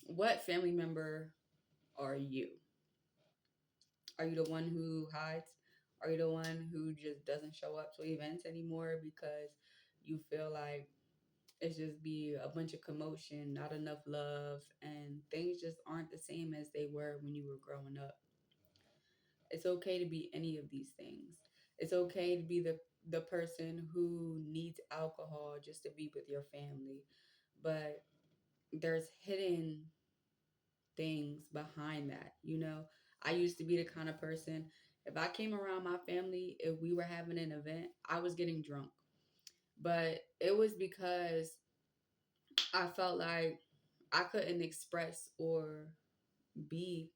What family member are you? Are you the one who hides? Are you the one who just doesn't show up to events anymore because you feel like it's just be a bunch of commotion, not enough love, and things just aren't the same as they were when you were growing up? It's okay to be any of these things. It's okay to be the person who needs alcohol just to be with your family. But there's hidden things behind that, you know? I used to be the kind of person, if I came around my family, if we were having an event, I was getting drunk. But it was because I felt like I couldn't express or be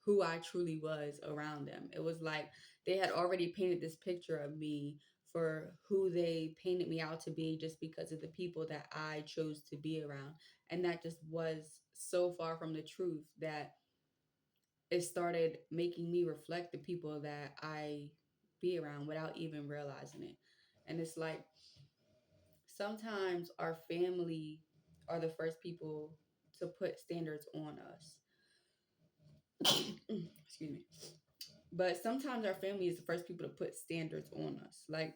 who I truly was around them. It was like they had already painted this picture of me for who they painted me out to be just because of the people that I chose to be around. And that just was so far from the truth that it started making me reflect the people that I be around without even realizing it. And it's like sometimes our family are the first people to put standards on us. Excuse me. But sometimes our family is the first people to put standards on us. Like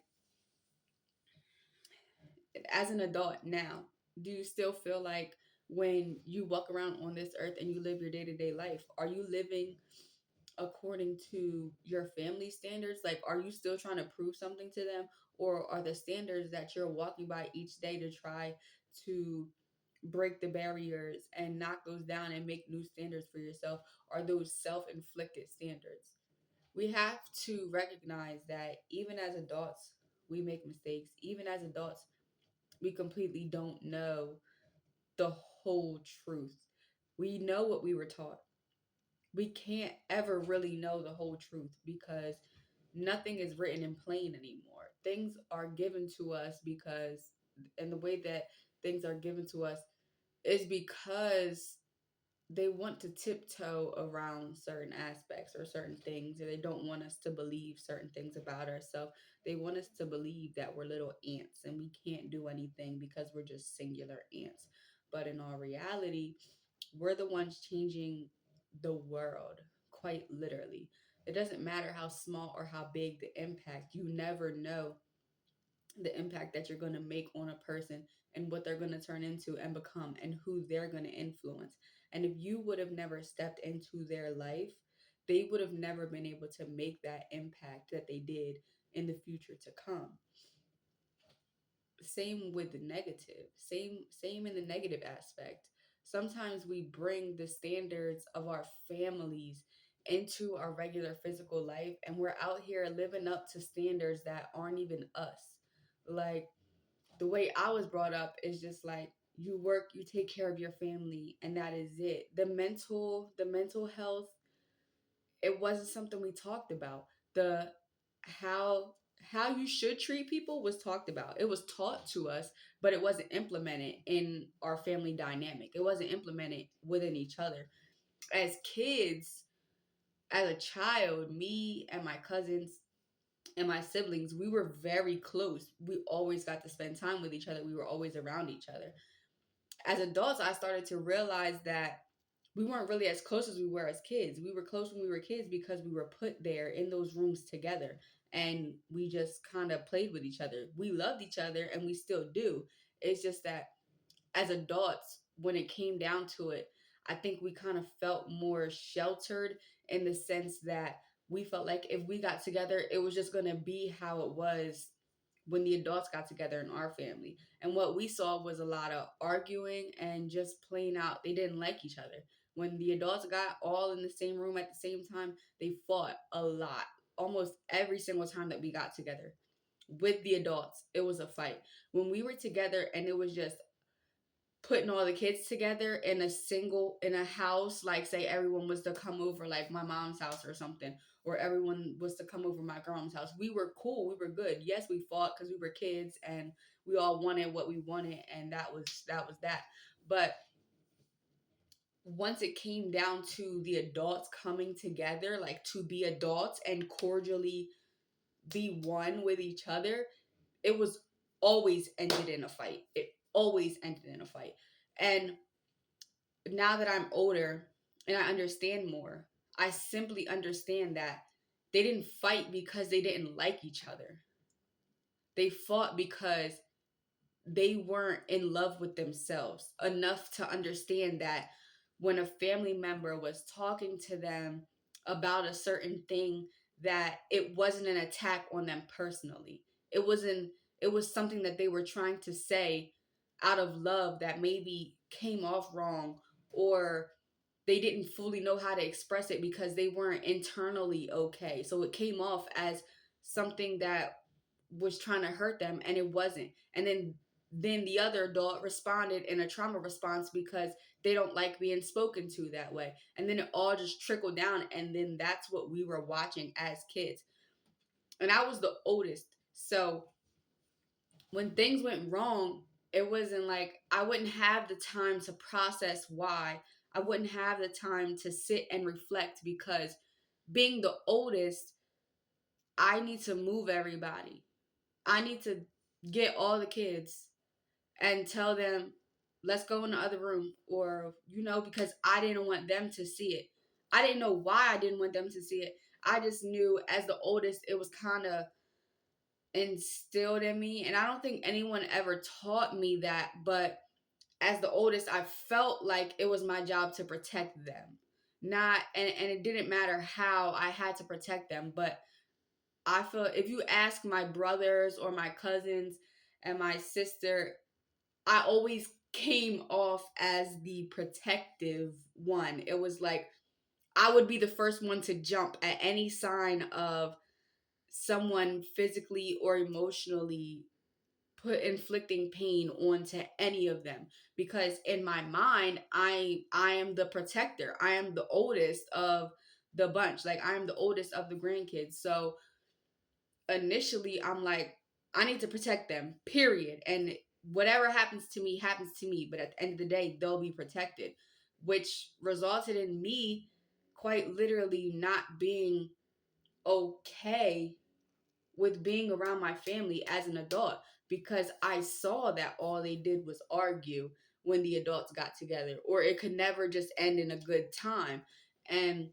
as an adult now, do you still feel like when you walk around on this earth and you live your day-to-day life, are you living according to your family standards? Like, are you still trying to prove something to them? Or are the standards that you're walking by each day to try to break the barriers and knock those down and make new standards for yourself, are those self-inflicted standards? We have to recognize that even as adults, we make mistakes. Even as adults, we completely don't know the whole truth. We know what we were taught. We can't ever really know the whole truth because nothing is written in plain anymore. Things are given to us because, and the way that things are given to us is because they want to tiptoe around certain aspects or certain things, or they don't want us to believe certain things about ourselves. They want us to believe that we're little ants and we can't do anything because we're just singular ants. But in all reality, we're the ones changing the world, quite literally. It doesn't matter how small or how big the impact, you never know the impact that you're going to make on a person and what they're going to turn into and become and who they're going to influence. And if you would have never stepped into their life, they would have never been able to make that impact that they did in the future to come. Same with the negative. Same in the negative aspect. Sometimes we bring the standards of our families into our regular physical life and we're out here living up to standards that aren't even us. Like the way I was brought up is just like you work, you take care of your family, and that is it. The mental health, it wasn't something we talked about. The how how you should treat people was talked about. It was taught to us, but it wasn't implemented in our family dynamic. It wasn't implemented within each other. As kids, as a child, me and my cousins and my siblings, we were very close. We always got to spend time with each other. We were always around each other. As adults, I started to realize that we weren't really as close as we were as kids. We were close when we were kids because we were put there in those rooms together and we just kind of played with each other. We loved each other and we still do. It's just that as adults, when it came down to it, I think we kind of felt more sheltered in the sense that we felt like if we got together, it was just going to be how it was when the adults got together in our family. And what we saw was a lot of arguing and just plain out, they didn't like each other. When the adults got all in the same room at the same time, they fought a lot. Almost every single time that we got together with the adults, it was a fight. When we were together and it was just putting all the kids together in a house, like say everyone was to come over like my mom's house or something, or everyone was to come over my grandma's house, we were cool, we were good. Yes, we fought because we were kids and we all wanted what we wanted, and that. But once it came down to the adults coming together, like to be adults and cordially be one with each other, it was always ended in a fight. It always ended in a fight. And now that I'm older and I understand more, I simply understand that they didn't fight because they didn't like each other. They fought because they weren't in love with themselves enough to understand that when a family member was talking to them about a certain thing, that it wasn't an attack on them personally. It was something that they were trying to say out of love that maybe came off wrong, or they didn't fully know how to express it because they weren't internally okay. So it came off as something that was trying to hurt them, and it wasn't. And then the other adult responded in a trauma response because they don't like being spoken to that way. And then it all just trickled down, and then that's what we were watching as kids. And I was the oldest. So when things went wrong, it wasn't like I wouldn't have the time to process why. I wouldn't have the time to sit and reflect because being the oldest, I need to move everybody. I need to get all the kids and tell them, let's go in the other room, or, because I didn't want them to see it. I didn't know why I didn't want them to see it. I just knew as the oldest, it was kind of instilled in me. And I don't think anyone ever taught me that, but as the oldest, I felt like it was my job to protect them. Not, and it didn't matter how I had to protect them, but I feel if you ask my brothers or my cousins and my sister, I always came off as the protective one. It was like I would be the first one to jump at any sign of someone physically or emotionally put inflicting pain onto any of them, because in my mind I am the protector. I am the oldest of the bunch. Like, I am the oldest of the grandkids. So initially I'm like, I need to protect them, period. And whatever happens to me. But at the end of the day, they'll be protected, which resulted in me quite literally not being okay with being around my family as an adult, because I saw that all they did was argue when the adults got together, or it could never just end in a good time. And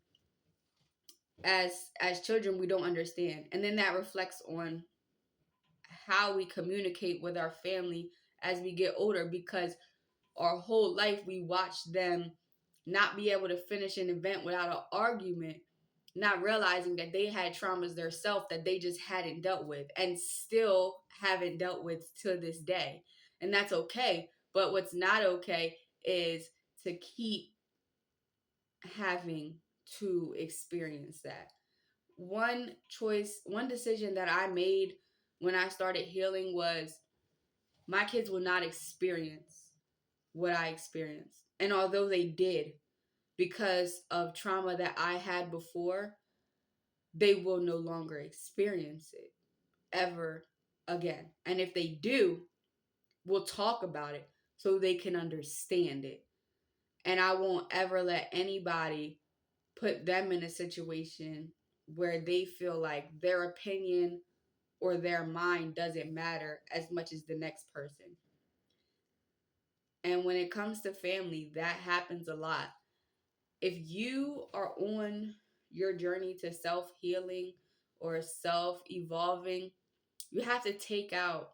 as children, we don't understand. And then that reflects on how we communicate with our family as we get older, because our whole life we watch them not be able to finish an event without an argument, not realizing that they had traumas themselves that they just hadn't dealt with and still haven't dealt with to this day. And that's okay. But what's not okay is to keep having to experience that. One decision that I made when I started healing was my kids will not experience what I experienced. And although they did, because of trauma that I had before, they will no longer experience it ever again. And if they do, we'll talk about it so they can understand it. And I won't ever let anybody put them in a situation where they feel like their opinion or their mind doesn't matter as much as the next person. And when it comes to family, that happens a lot. If you are on your journey to self healing or self evolving, you have to take out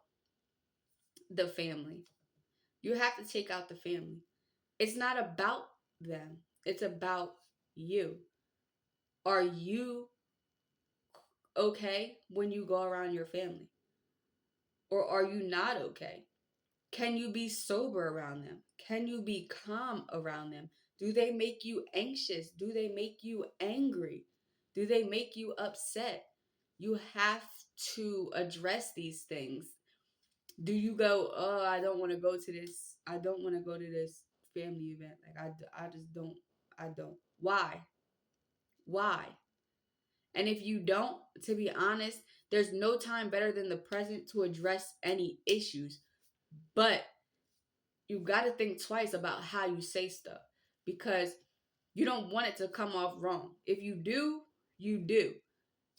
the family. You have to take out the family. It's not about them, it's about you. Are you okay when you go around your family? Or are you not okay? Can you be sober around them? Can you be calm around them? Do they make you anxious? Do they make you angry? Do they make you upset? You have to address these things. Do you go, oh, I don't want to go to this. I don't want to go to this family event. Like, I just don't. I don't. Why? Why? And if you don't, to be honest, there's no time better than the present to address any issues. But you got to think twice about how you say stuff, because you don't want it to come off wrong. If you do, you do.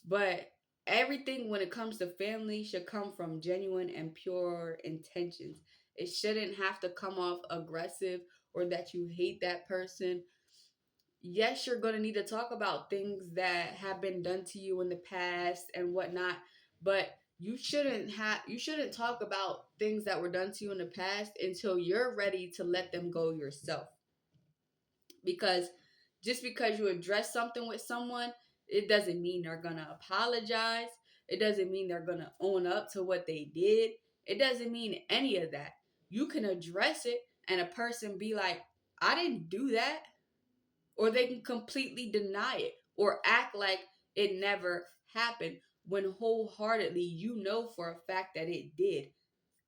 But everything when it comes to family should come from genuine and pure intentions. It shouldn't have to come off aggressive or that you hate that person, yes, you're going to need to talk about things that have been done to you in the past and whatnot, but you shouldn't talk about things that were done to you in the past until you're ready to let them go yourself. Because just because you address something with someone, it doesn't mean they're going to apologize. It doesn't mean they're going to own up to what they did. It doesn't mean any of that. You can address it and a person be like, I didn't do that. Or they can completely deny it or act like it never happened when wholeheartedly you know for a fact that it did,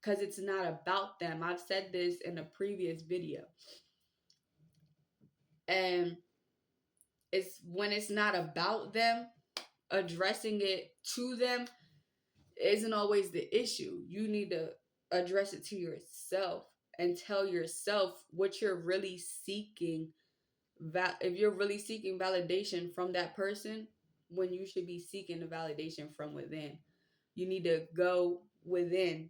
because it's not about them. I've said this in a previous video. And it's when it's not about them, addressing it to them isn't always the issue. You need to address it to yourself and tell yourself what you're really seeking. If you're really seeking validation from that person, when you should be seeking the validation from within, you need to go within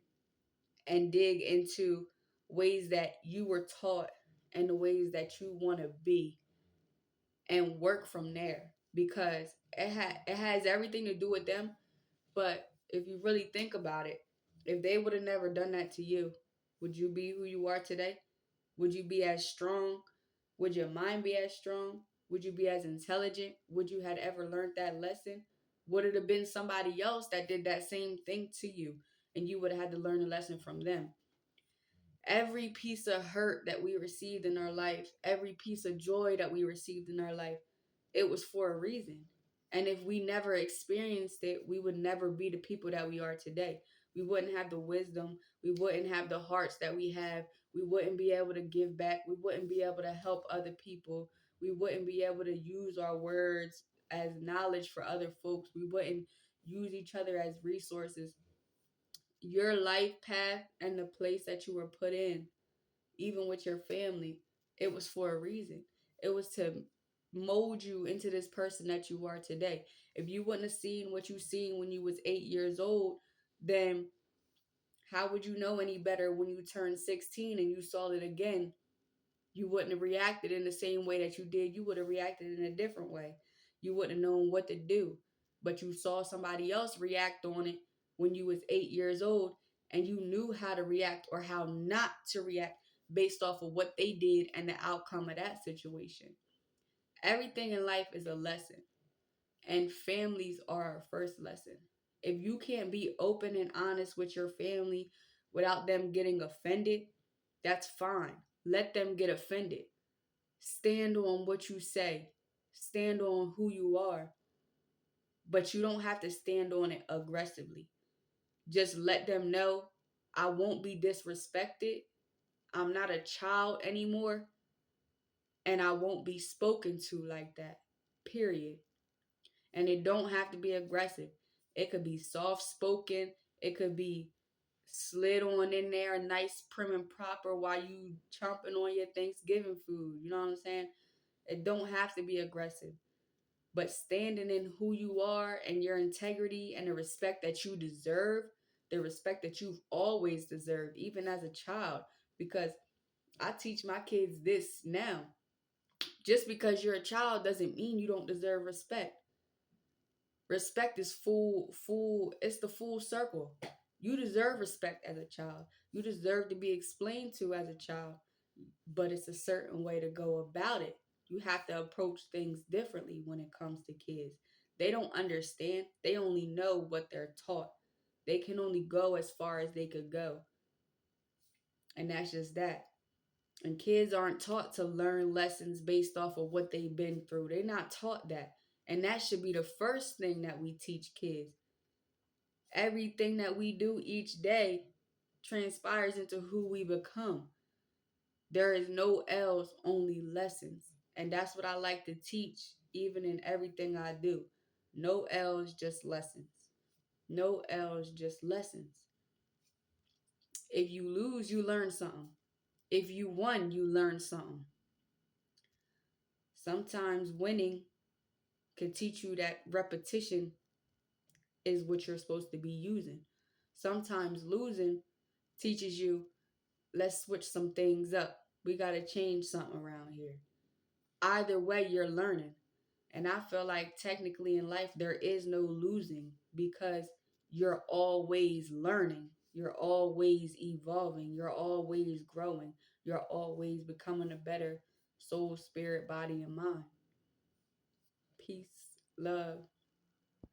and dig into ways that you were taught and the ways that you want to be, and work from there, because it has everything to do with them. But if you really think about it, if they would have never done that to you, would you be who you are today? Would you be as strong? Would your mind be as strong? Would you be as intelligent? Would you had ever learned that lesson? Would it have been somebody else that did that same thing to you and you would have had to learn a lesson from them? Every piece of hurt that we received in our life, every piece of joy that we received in our life, it was for a reason. And if we never experienced it, we would never be the people that we are today. We wouldn't have the wisdom. We wouldn't have the hearts that we have. We wouldn't be able to give back. We wouldn't be able to help other people. We wouldn't be able to use our words as knowledge for other folks. We wouldn't use each other as resources. Your life path and the place that you were put in, even with your family, it was for a reason. It was to mold you into this person that you are today. If you wouldn't have seen what you seen when you was 8 years old, then how would you know any better when you turned 16 and you saw it again? You wouldn't have reacted in the same way that you did. You would have reacted in a different way. You wouldn't have known what to do. But you saw somebody else react on it when you was 8 years old, and you knew how to react or how not to react based off of what they did and the outcome of that situation. Everything in life is a lesson, and families are our first lesson. If you can't be open and honest with your family without them getting offended, that's fine. Let them get offended. Stand on what you say, stand on who you are, but you don't have to stand on it aggressively. Just let them know, I won't be disrespected. I'm not a child anymore, and I won't be spoken to like that. Period. And it don't have to be aggressive. It could be soft spoken. It could be slid on in there, nice, prim and proper while you chomping on your Thanksgiving food. You know what I'm saying? It don't have to be aggressive. But standing in who you are and your integrity and the respect that you deserve, the respect that you've always deserved, even as a child. Because I teach my kids this now. Just because you're a child doesn't mean you don't deserve respect. Respect is it's the full circle. You deserve respect as a child. You deserve to be explained to as a child. But it's a certain way to go about it. You have to approach things differently when it comes to kids. They don't understand. They only know what they're taught. They can only go as far as they could go. And that's just that. And kids aren't taught to learn lessons based off of what they've been through. They're not taught that. And that should be the first thing that we teach kids. Everything that we do each day transpires into who we become. There is no L's, only lessons. And that's what I like to teach, even in everything I do. No L's, just lessons. No L's, just lessons. If you lose, you learn something. If you won, you learn something. Sometimes winning can teach you that repetition is what you're supposed to be using. Sometimes losing teaches you, let's switch some things up. We got to change something around here. Either way, you're learning. And I feel like technically in life, there is no losing because you're always learning. You're always evolving. You're always growing. You're always becoming a better soul, spirit, body, and mind. Peace, love.